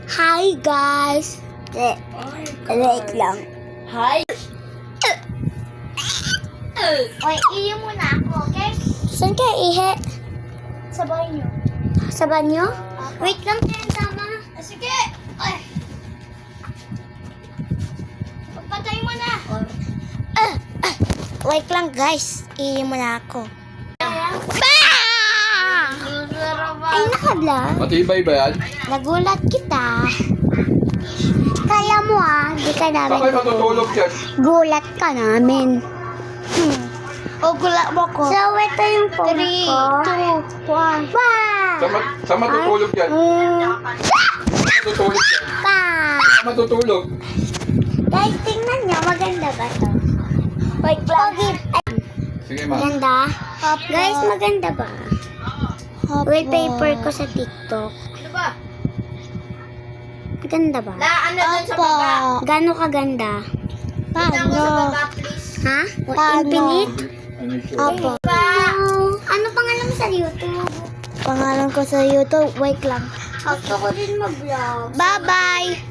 Hi guys. Wait lang. Hi. Oy, iyo muna ako, okay? Saan ka ihe? Sa banyo. Sa banyo? Wait lang, kaya tama. Sige. Ay. Pagpatay mo na. Wait lang guys, iyo muna ako. Ay, nakabla. Matibay ba yan? Nagulat kita. Kaya mo di ka Saan namin. kayo matutulog yan? Gulat ka namin. O, gulat mo ko. So, ito yung phone 3, 2, 1. Saan matutulog yan? Saan matutulog yan? Pa! Saan matutulog? Guys, tingnan nyo. Maganda ba to? Wait, plug. Sige ma. Maganda? Guys, maganda ba? Wallpaper ko sa TikTok. Ano ba? Maganda ba? Ano dun sa baba? Gano'ng kaganda? Tignan mo sa baba, please. Ha? Infinite? Opo. Ano pangalan mo sa YouTube? Pangalan ko sa YouTube? Wait lang. Gusto ko din mag-vlog. Bye-bye!